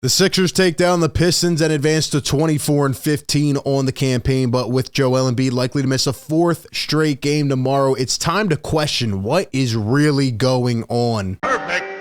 The Sixers take down the Pistons and advance to 24-15 on the campaign, but with Joel Embiid likely to miss a fourth straight game tomorrow, it's time to question what is really going on. Perfect.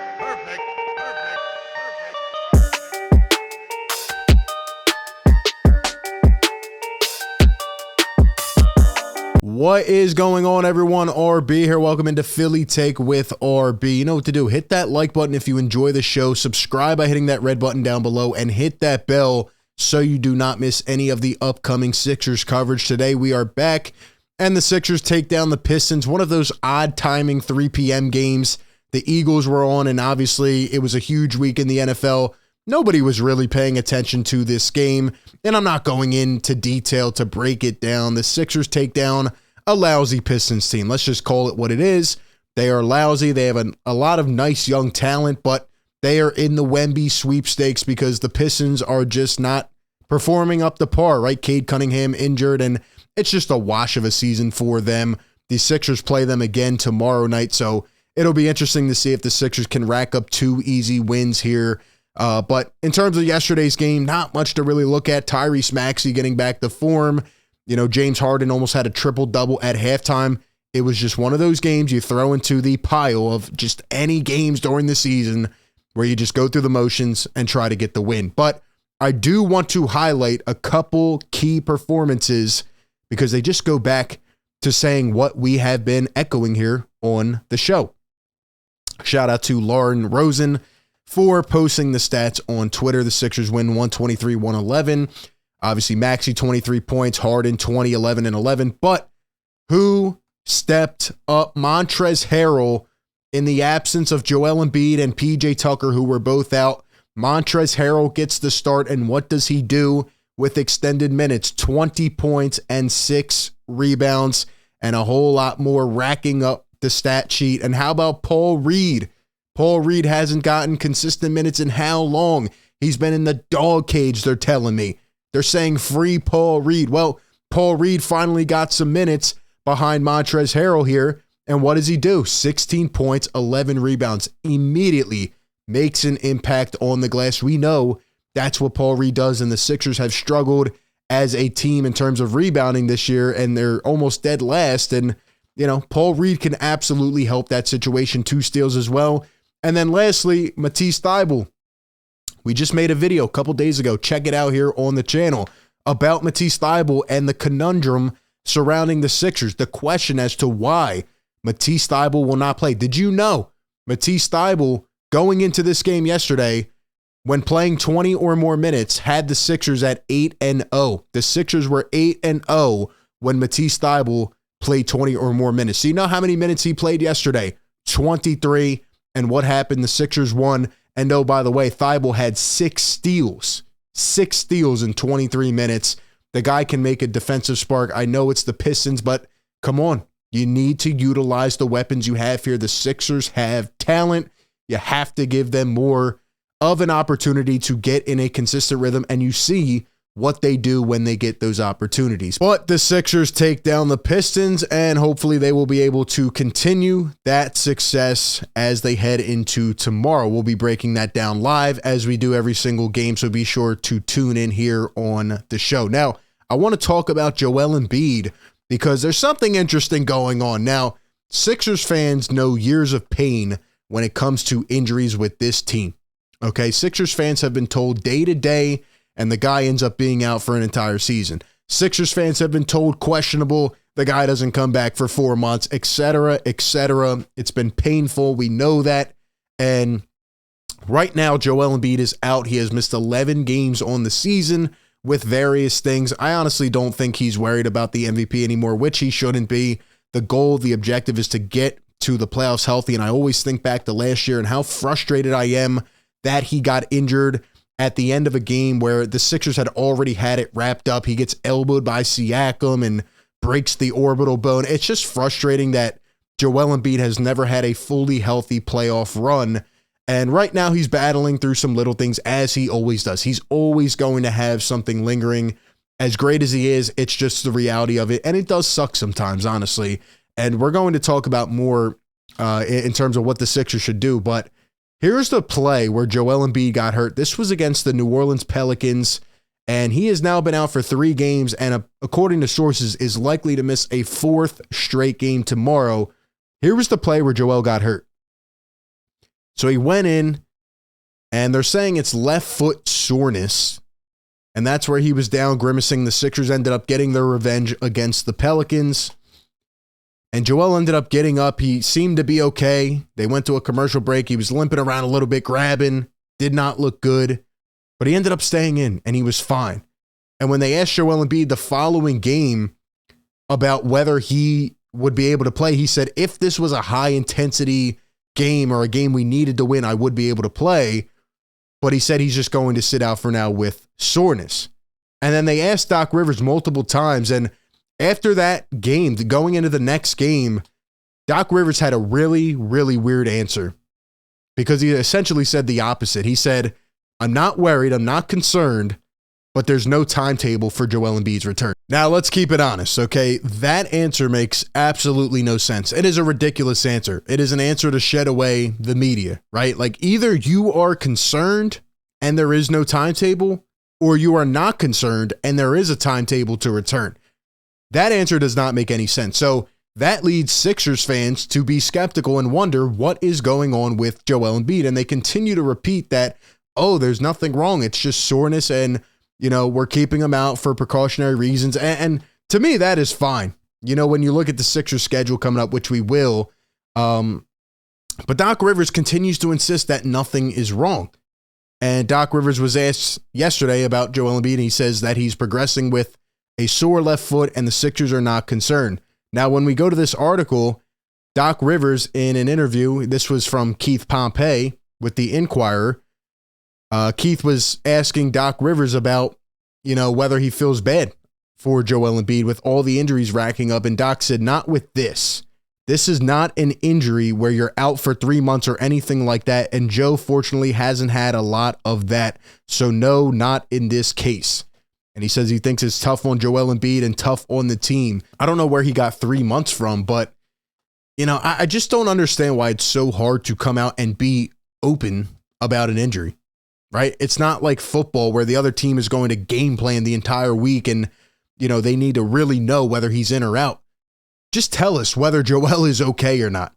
What is going on, everyone? RB here. Welcome into Philly Take with RB. You know what to do. Hit that like button if you enjoy the show. Subscribe by hitting that red button down below and hit that bell so you do not miss any of the upcoming Sixers coverage. Today we are back and the Sixers take down the Pistons. One of those odd timing 3 p.m. games the Eagles were on, and obviously it was a huge week in the NFL. Nobody was really paying attention to this game, and I'm not going into detail to break it down. The Sixers take down a lousy Pistons team. Let's just call it what it is. They are lousy. They have a lot of nice young talent, but they are in the Wemby sweepstakes because the Pistons are just not performing up to par, right? Cade Cunningham injured, and it's just a wash of a season for them. The Sixers play them again tomorrow night, so it'll be interesting to see if the Sixers can rack up 2 easy wins here. But in terms of yesterday's game, not much to really look at. Tyrese Maxey getting back to form. You know, James Harden almost had a triple-double at halftime. It was just one of those games you throw into the pile of just any games during the season where you just go through the motions and try to get the win. But I do want to highlight a couple key performances because they just go back to saying what we have been echoing here on the show. Shout out to Lauren Rosen for posting the stats on Twitter. The Sixers win 123-111. Obviously, Maxey 23 points, Harden 20, 11, and 11. But who stepped up? Montrezl Harrell, in the absence of Joel Embiid and PJ Tucker, who were both out. Montrezl Harrell gets the start, and what does he do with extended minutes? 20 points and 6 rebounds, and a whole lot more, racking up the stat sheet. And how about Paul Reed? Paul Reed hasn't gotten consistent minutes in how long? He's been in the dog cage, they're telling me. They're saying free Paul Reed. Well, Paul Reed finally got some minutes behind Montrezl Harrell here. And what does he do? 16 points, 11 rebounds. Immediately makes an impact on the glass. We know that's what Paul Reed does, and the Sixers have struggled as a team in terms of rebounding this year, and they're almost dead last. And, you know, Paul Reed can absolutely help that situation. 2 steals as well. And then lastly, Matisse Thybulle. We just made a video a couple days ago. Check it out here on the channel about Matisse Thybulle and the conundrum surrounding the Sixers. The question as to why Matisse Thybulle will not play. Did you know Matisse Thybulle, going into this game yesterday, when playing 20 or more minutes, had the Sixers at 8-0. The Sixers were 8-0 when Matisse Thybulle played 20 or more minutes. So you know how many minutes he played yesterday? 23. And what happened? The Sixers won. And oh, by the way, Thybulle had 6 steals. 6 steals in 23 minutes. The guy can make a defensive spark. I know it's the Pistons, but come on. You need to utilize the weapons you have here. The Sixers have talent. You have to give them more of an opportunity to get in a consistent rhythm, and you see what they do when they get those opportunities. But the Sixers take down the Pistons, and hopefully they will be able to continue that success as they head into tomorrow. We'll be breaking that down live as we do every single game, so be sure to tune in here on the show. Now, I want to talk about Joel Embiid because there's something interesting going on. Now, Sixers fans know years of pain when it comes to injuries with this team. Okay, Sixers fans have been told day to day, and the guy ends up being out for an entire season. Sixers fans have been told questionable, the guy doesn't come back for 4 months, etc., etc. It's been painful. We know that. And right now, Joel Embiid is out. He has missed 11 games on the season with various things. I honestly don't think he's worried about the MVP anymore, which he shouldn't be. The goal, the objective is to get to the playoffs healthy. And I always think back to last year and how frustrated I am that he got injured at the end of a game where the Sixers had already had it wrapped up. He gets elbowed by Siakam and breaks the orbital bone. It's just frustrating that Joel Embiid has never had a fully healthy playoff run. And right now he's battling through some little things, as he always does. He's always going to have something lingering. As great as he is, it's just the reality of it. And it does suck sometimes, honestly. And we're going to talk about more in terms of what the Sixers should do. But Here's the play where Joel Embiid got hurt. This was against the New Orleans Pelicans, and he has now been out for 3 games, and according to sources, is likely to miss a 4th straight game tomorrow. Here was the play where Joel got hurt. So he went in, and they're saying it's left foot soreness, and that's where he was down grimacing. The Sixers ended up getting their revenge against the Pelicans. And Joel ended up getting up. He seemed to be okay. They went to a commercial break. He was limping around a little bit, grabbing. Did not look good. But he ended up staying in, and he was fine. And when they asked Joel Embiid the following game about whether he would be able to play, he said, if this was a high-intensity game or a game we needed to win, I would be able to play. But he said he's just going to sit out for now with soreness. And then they asked Doc Rivers multiple times, and after that game, going into the next game, Doc Rivers had a really, really weird answer because he essentially said the opposite. He said, I'm not worried, I'm not concerned, but there's no timetable for Joel Embiid's return. Now, let's keep it honest, okay? That answer makes absolutely no sense. It is a ridiculous answer. It is an answer to shed away the media, right? Like, either you are concerned and there is no timetable, or you are not concerned and there is a timetable to return. That answer does not make any sense. So that leads Sixers fans to be skeptical and wonder what is going on with Joel Embiid. And they continue to repeat that, oh, there's nothing wrong. It's just soreness and, we're keeping him out for precautionary reasons. And to me, that is fine. When you look at the Sixers schedule coming up, which we will, but Doc Rivers continues to insist that nothing is wrong. And Doc Rivers was asked yesterday about Joel Embiid, and he says that he's progressing with a sore left foot, and the Sixers are not concerned. Now, when we go to this article, Doc Rivers, in an interview, this was from Keith Pompey with the Inquirer, Keith was asking Doc Rivers about, whether he feels bad for Joel Embiid with all the injuries racking up, and Doc said, not with this. This is not an injury where you're out for 3 months or anything like that, and Joe, fortunately, hasn't had a lot of that, so no, not in this case. And he says he thinks it's tough on Joel Embiid and tough on the team. I don't know where he got 3 months from, but, I just don't understand why it's so hard to come out and be open about an injury, right? It's not like football where the other team is going to game plan the entire week and, they need to really know whether he's in or out. Just tell us whether Joel is okay or not.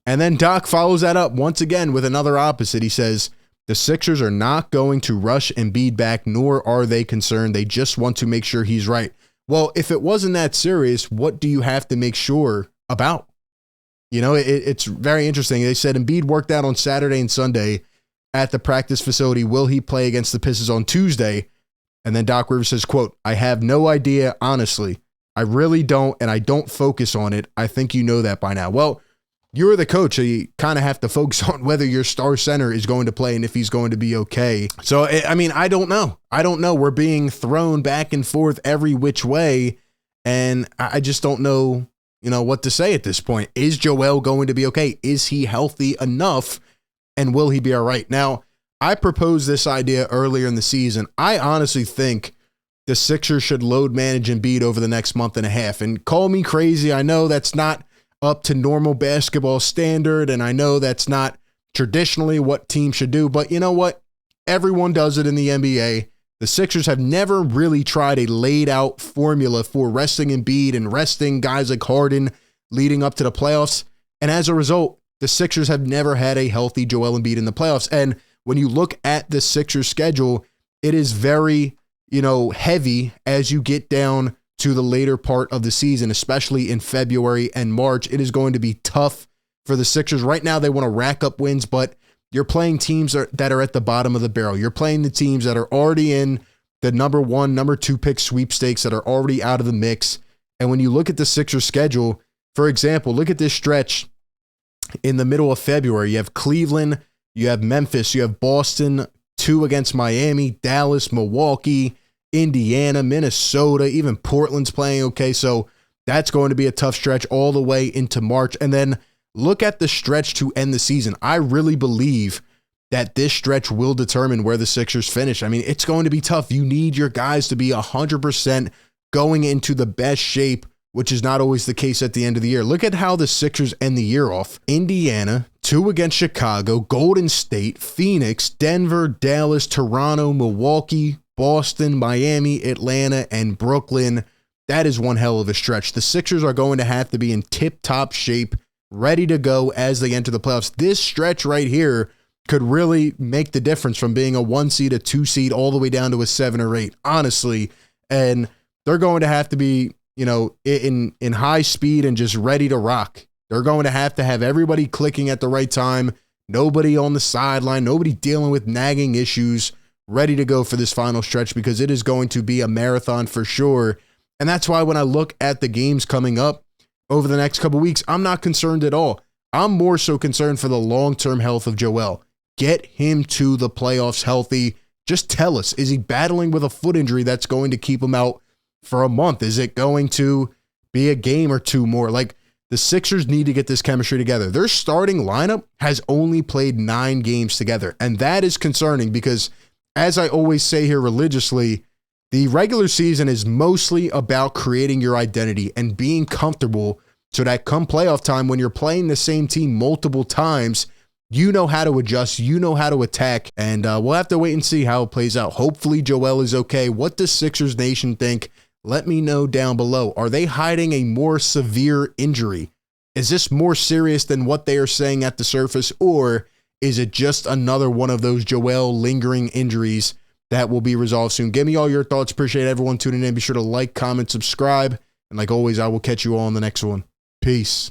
And then Doc follows that up once again with another opposite. He says, the Sixers are not going to rush Embiid back, nor are they concerned. They just want to make sure he's right. Well, if it wasn't that serious, what do you have to make sure about? It's very interesting. They said Embiid worked out on Saturday and Sunday at the practice facility. Will he play against the Pistons on Tuesday? And then Doc Rivers says, quote, I have no idea, honestly. I really don't, and I don't focus on it. I think you know that by now. Well, you're the coach, so you kind of have to focus on whether your star center is going to play and if he's going to be okay. So, I don't know. We're being thrown back and forth every which way, and I just don't know, what to say at this point. Is Joel going to be okay? Is he healthy enough, and will he be all right? Now, I proposed this idea earlier in the season. I honestly think the Sixers should load manage Embiid over the next month and a half. And call me crazy. I know that's not up to normal basketball standard, and I know that's not traditionally what teams should do, but you know what? Everyone does it in the NBA. The Sixers have never really tried a laid out formula for resting Embiid and resting guys like Harden leading up to the playoffs. And as a result, the Sixers have never had a healthy Joel Embiid in the playoffs. And when you look at the Sixers schedule, it is very, heavy as you get down to the later part of the season, especially in February and March. It is going to be tough for the Sixers. Right now, they want to rack up wins, but you're playing teams that are at the bottom of the barrel. You're playing the teams that are already in the number 1, number 2 pick sweepstakes that are already out of the mix. And when you look at the Sixers schedule, for example, look at this stretch in the middle of February. You have Cleveland, you have Memphis, you have Boston, 2 against Miami, Dallas, Milwaukee, Indiana, Minnesota, even Portland's playing okay. So that's going to be a tough stretch all the way into March. And then look at the stretch to end the season. I really believe that this stretch will determine where the Sixers finish. It's going to be tough. You need your guys to be 100% going into the best shape which is not always the case at the end of the year. Look at how the Sixers end the year off. Indiana, 2 against Chicago, Golden State, Phoenix, Denver, Dallas, Toronto, Milwaukee, Boston, Miami, Atlanta, and Brooklyn. That is one hell of a stretch. The Sixers are going to have to be in tip-top shape, ready to go as they enter the playoffs. This stretch right here could really make the difference from being a 1 seed, a 2 seed, all the way down to a 7 or 8, honestly. And they're going to have to be, in high speed and just ready to rock. They're going to have everybody clicking at the right time, nobody on the sideline, nobody dealing with nagging issues, ready to go for this final stretch, because it is going to be a marathon for sure. And that's why when I look at the games coming up over the next couple weeks, I'm not concerned at all. I'm more so concerned for the long-term health of Joel. Get him to the playoffs healthy. Just tell us, is he battling with a foot injury that's going to keep him out for a month? Is it going to be a game or 2 more? Like, the Sixers need to get this chemistry together. Their starting lineup has only played 9 games together, and that is concerning because, as I always say here religiously, the regular season is mostly about creating your identity and being comfortable so that come playoff time, when you're playing the same team multiple times, you know how to adjust, you know how to attack, and we'll have to wait and see how it plays out. Hopefully Joel is okay. What does Sixers Nation think? Let me know down below. Are they hiding a more severe injury? Is this more serious than what they are saying at the surface, or is it just another one of those Joel lingering injuries that will be resolved soon? Give me all your thoughts. Appreciate everyone tuning in. Be sure to like, comment, subscribe, and like always, I will catch you all on the next one. Peace.